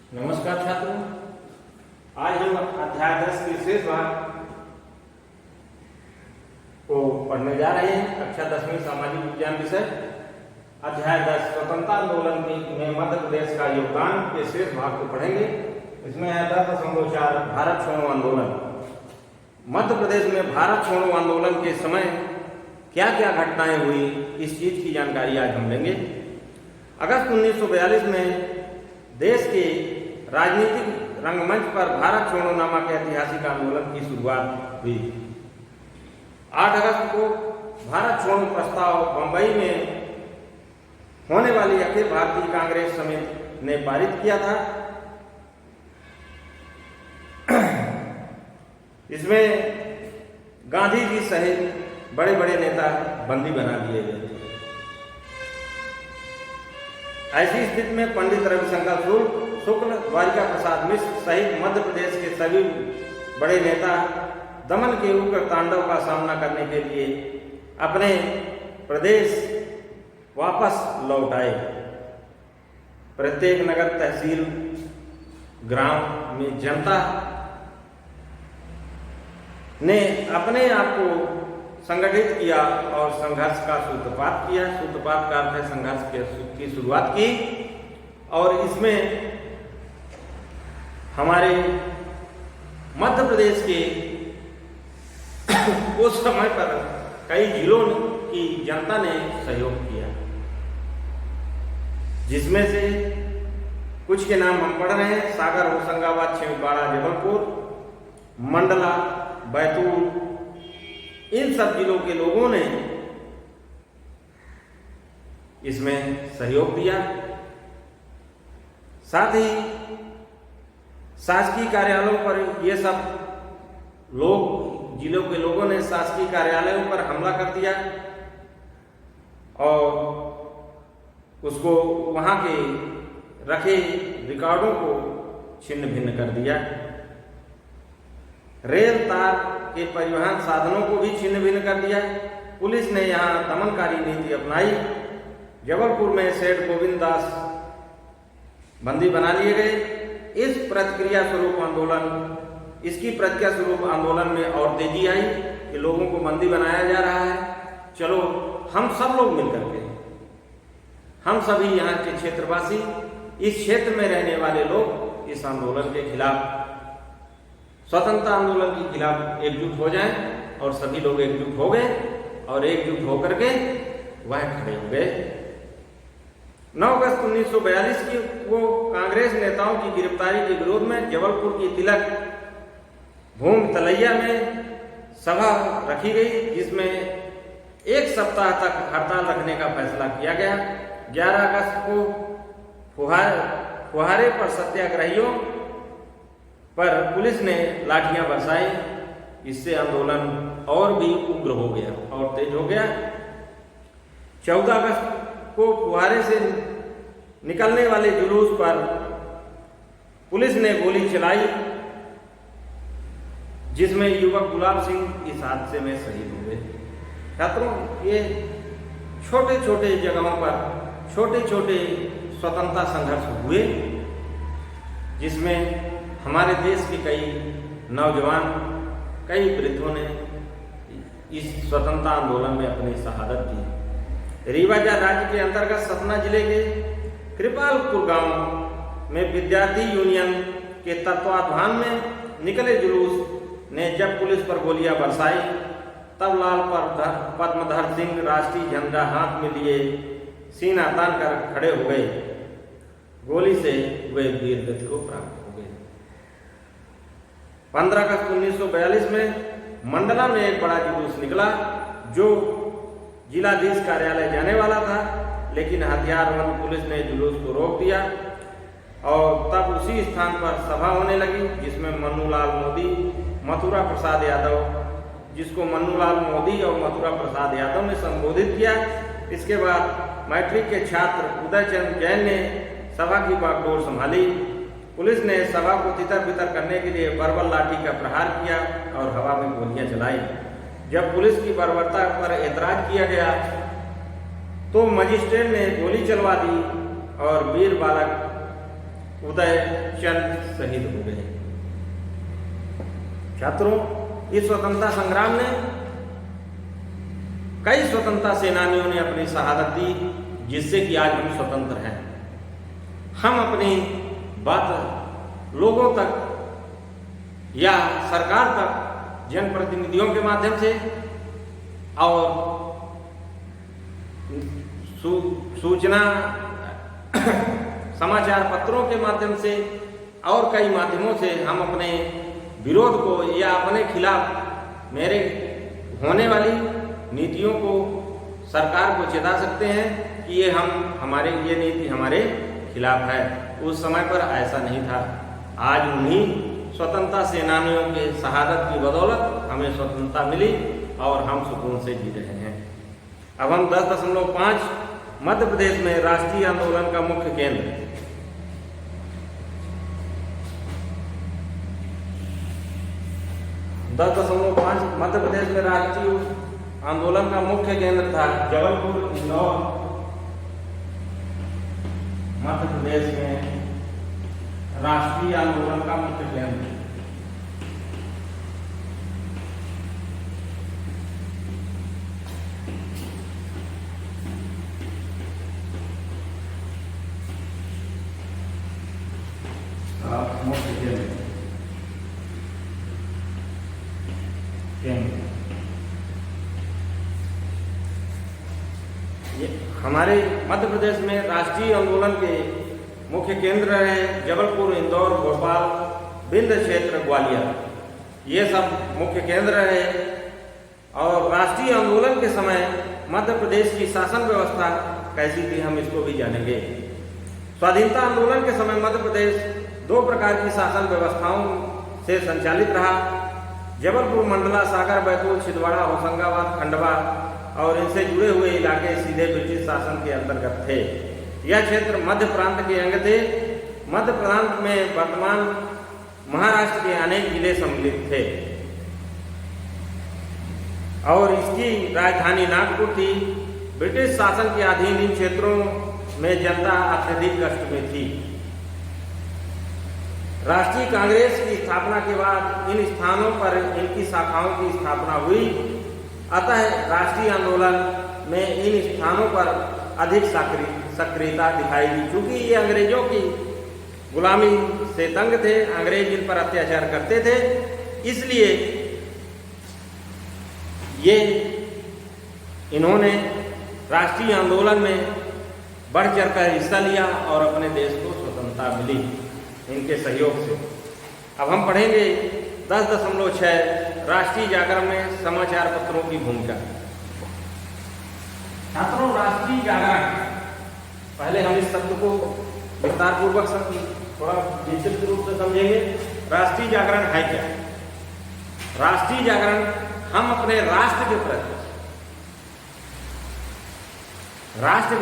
नमस्कार छात्रों, आज हम अध्याय 10 के शेष भाग को पढ़ने जा रहे हैं। कक्षा 10वीं सामाजिक विज्ञान विषय अध्याय 10 स्वतंत्रता आंदोलन में मध्य प्रदेश का योगदान के शेष भाग को पढ़ेंगे। इसमें है 10.4 भारत छोड़ो आंदोलन। मध्य प्रदेश में भारत छोड़ो आंदोलन के समय क्या क्या घटनाएं हुई, इस चीज की जानकारी आज हम लेंगे। अगस्त 1942 में देश के राजनीतिक रंगमंच पर भारत छोड़ो नामक ऐतिहासिक आंदोलन की शुरुआत हुई। 8 अगस्त को भारत छोड़ो प्रस्ताव बंबई में होने वाली अखिल भारतीय कांग्रेस समिति ने पारित किया था। इसमें गांधी जी सहित बड़े बड़े नेता बंदी बना दिए गए थे। ऐसी स्थिति में पंडित रविशंकर शुक्ल, द्वारिका प्रसाद मिश्र सहित मध्य प्रदेश के सभी बड़े नेता दमन के उग्र तांडव का सामना करने के लिए अपने प्रदेश वापस लौट आए। प्रत्येक नगर, तहसील, ग्राम में जनता ने अपने आप को संगठित किया और संघर्ष का सूत्रपात किया। सूत्रपात का अर्थ है संघर्ष की शुरुआत की। और इसमें हमारे मध्य प्रदेश के उस समय पर कई जिलों की जनता ने सहयोग किया, जिसमें से कुछ के नाम हम पढ़ रहे हैं। सागर, होशंगाबाद, छिंदवाड़ा, जबलपुर, मंडला, बैतूल, इन सब जिलों के लोगों ने इसमें सहयोग दिया। साथ ही शासकीय कार्यालयों पर ये सब लोग, जिलों के लोगों ने शासकीय कार्यालयों पर हमला कर दिया और उसको, वहां के रखे रिकॉर्डों को छिन्न भिन्न कर दिया। रेल तार के परिवहन साधनों को भी छिन्न भिन्न कर दिया। पुलिस ने यहाँ दमनकारी नीति अपनाई। जबलपुर में सेठ गोविंद दास बंदी बना लिए गए। इसकी प्रतिक्रिया स्वरूप आंदोलन में और तेजी आई कि लोगों को बंदी बनाया जा रहा है। चलो हम सब लोग मिलकर के, हम सभी यहाँ के क्षेत्रवासी, इस क्षेत्र में रहने वाले लोग इस आंदोलन के खिलाफ, स्वतंत्रता आंदोलन के खिलाफ एकजुट हो जाएं। और सभी लोग एकजुट हो गए और एकजुट होकर के वह खड़े हो गए। 9 अगस्त 1942 को कांग्रेस नेताओं की गिरफ्तारी के विरोध में जबलपुर की तिलक भूमि तलैया में सभा रखी गई, जिसमें 1 सप्ताह तक हड़ताल रखने का फैसला किया गया। 11 अगस्त को फुहारे पर सत्याग्रहियों पर पुलिस ने लाठियां बरसाई। इससे आंदोलन और भी उग्र हो गया और तेज हो गया। 14 अगस्त को फुहारे से निकलने वाले जुलूस पर पुलिस ने गोली चलाई, जिसमें युवक गुलाब सिंह इस हादसे में शहीद हो गए। छात्रों, ये छोटे छोटे जगहों पर छोटे छोटे स्वतंत्रता संघर्ष हुए, जिसमें हमारे देश के कई नौजवान, कई वृद्धों ने इस स्वतंत्रता आंदोलन में अपनी शहादत दी। रीवा राज्य के अंतर्गत सतना जिले के कृपालपुर गांव में विद्यार्थी यूनियन के तत्वावधान में निकले जुलूस ने जब पुलिस पर गोलियां बरसाई, तब लाल पद्मधर सिंह राष्ट्रीय झंडा हाथ में लिए सीना तान कर खड़े हो गए। गोली से वे वीर गति को प्राप्त हो गए। 15 अगस्त 1942 में मंडला में एक बड़ा जुलूस निकला, जो जिलाधीश कार्यालय जाने वाला था, लेकिन हथियारबंद पुलिस ने जुलूस को रोक दिया और तब उसी स्थान पर सभा होने लगी, जिसमें मन्नूलाल मोदी, मथुरा प्रसाद यादव, जिसको मन्नूलाल मोदी और मथुरा प्रसाद यादव ने संबोधित किया। इसके बाद मैट्रिक के छात्र उदयचंद जैन ने सभा की बागडोर संभाली। पुलिस ने सभा को तितर बितर करने के लिए बर्बल लाठी का प्रहार किया और हवा में गोलियां चलाई। जब पुलिस की बर्बरता पर एतराज किया गया तो मजिस्ट्रेट ने गोली चलवा दी और वीर बालक उदय चंद शहीद हो गए। छात्रों, इस स्वतंत्रता संग्राम में कई स्वतंत्रता सेनानियों ने अपनी शहादत दी, जिससे कि आज हम स्वतंत्र हैं। हम अपनी बात लोगों तक या सरकार तक जनप्रतिनिधियों के माध्यम से और सूचना समाचार पत्रों के माध्यम से और कई माध्यमों से हम अपने विरोध को या अपने खिलाफ मेरे होने वाली नीतियों को सरकार को चेता सकते हैं कि ये नीति हमारे खिलाफ है। उस समय पर ऐसा नहीं था। आज उन्हीं स्वतंत्रता सेनानियों के शहादत की बदौलत हमें स्वतंत्रता मिली और हम सुकून से जी रहे हैं। अब हम 10.5 मध्य प्रदेश में राष्ट्रीय आंदोलन का मुख्य केंद्र 10.5 मध्य प्रदेश में राष्ट्रीय आंदोलन का मुख्य केंद्र था जबलपुर इंदौर। मध्य प्रदेश में राष्ट्रीय आंदोलन का मुख्य केंद्र हमारे मध्य प्रदेश में राष्ट्रीय आंदोलन के मुख्य केंद्र रहे जबलपुर, इंदौर, भोपाल, विंध्य क्षेत्र, ग्वालियर। ये सब मुख्य केंद्र रहे। और राष्ट्रीय आंदोलन के समय मध्य प्रदेश की शासन व्यवस्था कैसी थी, हम इसको भी जानेंगे। स्वाधीनता आंदोलन के समय मध्य प्रदेश 2 प्रकार की शासन व्यवस्थाओं से संचालित रहा। जबलपुर, मंडला, सागर, बैतूल, छिंदवाड़ा, होशंगाबाद, खंडवा और इनसे जुड़े हुए इलाके सीधे ब्रिटिश शासन के अंतर्गत थे। यह क्षेत्र मध्य प्रांत के अंग थे। मध्य प्रांत में वर्तमान महाराष्ट्र के अनेक जिले सम्मिलित थे और इसकी राजधानी नागपुर थी। ब्रिटिश शासन के अधीन इन क्षेत्रों में जनता अत्यधिक कष्ट में थी। राष्ट्रीय कांग्रेस की स्थापना के बाद इन स्थानों पर इनकी शाखाओं की स्थापना हुई। अतः राष्ट्रीय आंदोलन में इन स्थानों पर अधिक सक्रियता दिखाई दी। चूंकि ये अंग्रेजों की गुलामी से तंग थे, अंग्रेज इन पर अत्याचार करते थे, इसलिए इन्होंने राष्ट्रीय आंदोलन में बढ़ चढ़कर हिस्सा लिया और अपने देश को स्वतंत्रता मिली इनके सहयोग से। अब हम पढ़ेंगे 10.6 राष्ट्रीय जागरण में समाचार पत्रों की भूमिका। छात्रों, राष्ट्रीय जागरण, पहले हम इस शब्द को विस्तार पूर्वक थोड़ा विस्तृत रूप से समझेंगे। राष्ट्रीय जागरण है क्या? राष्ट्रीय जागरण हम अपने राष्ट्र के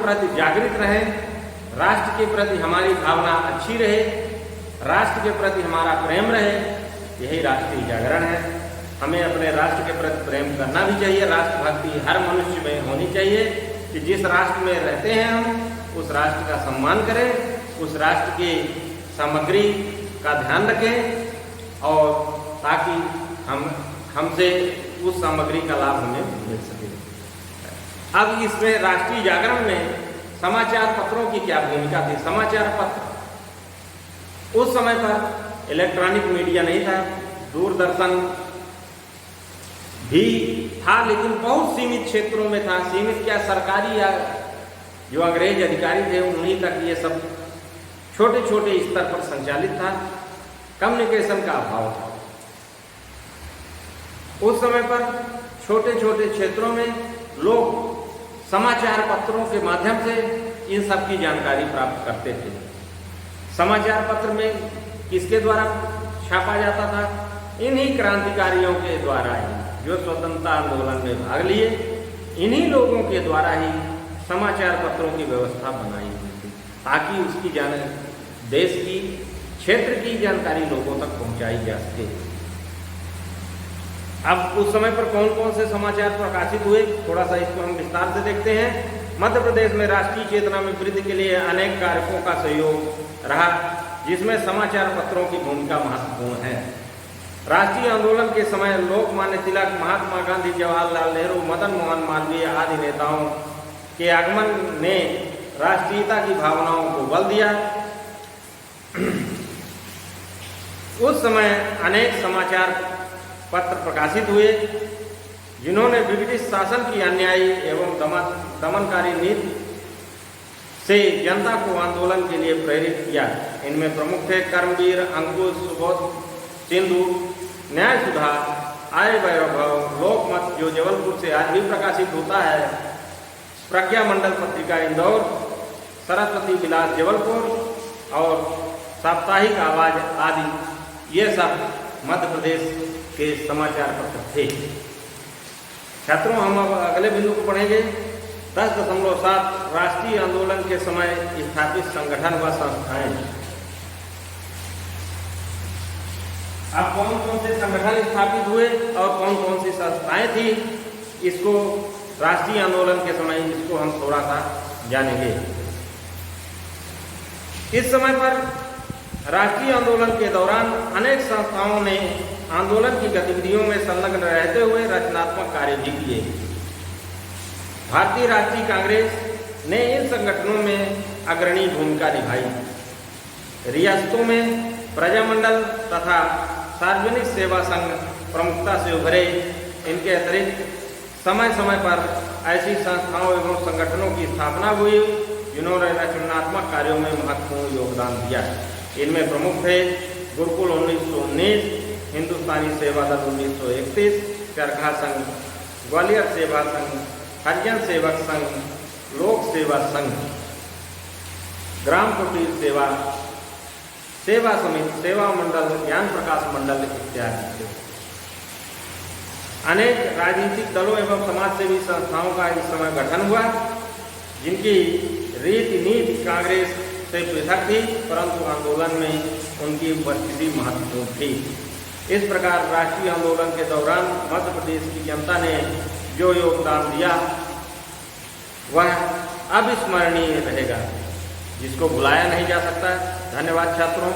प्रति जागृत रहें, राष्ट्र के प्रति हमारी भावना अच्छी रहे, राष्ट्र के प्रति हमारा प्रेम रहे, यही राष्ट्रीय जागरण है। हमें अपने राष्ट्र के प्रति प्रेम करना भी चाहिए। राष्ट्रभक्ति हर मनुष्य में होनी चाहिए कि जिस राष्ट्र में रहते हैं हम उस राष्ट्र का सम्मान करें, उस राष्ट्र की सामग्री का ध्यान रखें और ताकि हमसे उस सामग्री का लाभ हमें मिल सके। अब इसमें राष्ट्रीय जागरण में समाचार पत्रों की क्या भूमिका थी? समाचार पत्र उस समय पर इलेक्ट्रॉनिक मीडिया नहीं था, दूरदर्शन भी था लेकिन बहुत सीमित क्षेत्रों में था। सीमित क्या, सरकारी या जो अंग्रेज अधिकारी थे उन्हीं तक ये सब छोटे छोटे स्तर पर संचालित था। कम्युनिकेशन का अभाव था। उस समय पर छोटे छोटे क्षेत्रों में लोग समाचार पत्रों के माध्यम से इन सब की जानकारी प्राप्त करते थे। समाचार पत्र में किसके द्वारा छापा जाता था? इन्हीं क्रांतिकारियों के द्वारा ही, जो स्वतंत्रता आंदोलन में भाग लिए, इन्हीं लोगों के द्वारा ही समाचार पत्रों की व्यवस्था बनाई हुई थी ताकि उसकी देश की, क्षेत्र की जानकारी लोगों तक पहुंचाई जा सके। अब उस समय पर कौन कौन से समाचार प्रकाशित हुए, थोड़ा सा इसको हम विस्तार से देखते हैं। मध्य प्रदेश में राष्ट्रीय चेतना में वृद्धि के लिए अनेक कारकों का सहयोग रहा। जिसमें समाचार पत्रों की भूमिका महत्वपूर्ण है। राष्ट्रीय आंदोलन के समय लोकमान्य तिलक, महात्मा गांधी, जवाहरलाल नेहरू, मदन मोहन मालवीय आदि नेताओं के आगमन ने राष्ट्रीयता की भावनाओं को बल दिया। उस समय अनेक समाचार पत्र प्रकाशित हुए जिन्होंने ब्रिटिश शासन की अन्यायी एवं दमनकारी नीति से जनता को आंदोलन के लिए प्रेरित किया। इनमें प्रमुख थे कर्मवीर, अंकुश, सुबोध सिंधु, न्याय सुधा, आय वैभव, लोकमत जो जबलपुर से आज भी प्रकाशित होता है, प्रज्ञा मंडल पत्रिका इंदौर, सरस्वती विलास जबलपुर और साप्ताहिक आवाज आदि ये सब मध्य प्रदेश के समाचार पत्र थे। छात्रों, हम अब अगले बिंदु को पढ़ेंगे। 10.7 राष्ट्रीय आंदोलन के समय स्थापित संगठन व संस्थाएं। अब कौन कौन से संगठन स्थापित हुए और कौन कौन सी संस्थाएं थी, इसको राष्ट्रीय आंदोलन के समय इसको हम थोड़ा सा जानेंगे। इस समय पर राष्ट्रीय आंदोलन के दौरान अनेक संस्थाओं ने आंदोलन की गतिविधियों में संलग्न रहते हुए रचनात्मक कार्य भी किए। भारतीय राष्ट्रीय कांग्रेस ने इन संगठनों में अग्रणी भूमिका निभाई। रियासतों में प्रजामंडल तथा सार्वजनिक सेवा संघ प्रमुखता से उभरे। इनके अतिरिक्त समय समय पर ऐसी संस्थाओं एवं संगठनों की स्थापना हुई जिन्होंने रचनात्मक कार्यों में महत्वपूर्ण योगदान दिया। इनमें प्रमुख थे गुरुकुल 1919, हिंदुस्तानी सेवा दल 1931, चरखा संघ, ग्वालियर सेवा संघ, हरिजन सेवक संघ, लोक सेवा संघ, ग्राम कुटीर सेवा, सेवा समिति, सेवा मंडल, ज्ञान प्रकाश मंडल इत्यादि। अनेक राजनीतिक दलों एवं समाजसेवी संस्थाओं का इस समय गठन हुआ, जिनकी रीति नीति कांग्रेस से पृथक थी, परंतु आंदोलन में उनकी उपस्थिति महत्वपूर्ण थी। इस प्रकार राष्ट्रीय आंदोलन के दौरान मध्य प्रदेश की जनता ने जो योगदान दिया वह अविस्मरणीय रहेगा, जिसको भुलाया नहीं जा सकता। धन्यवाद छात्रों।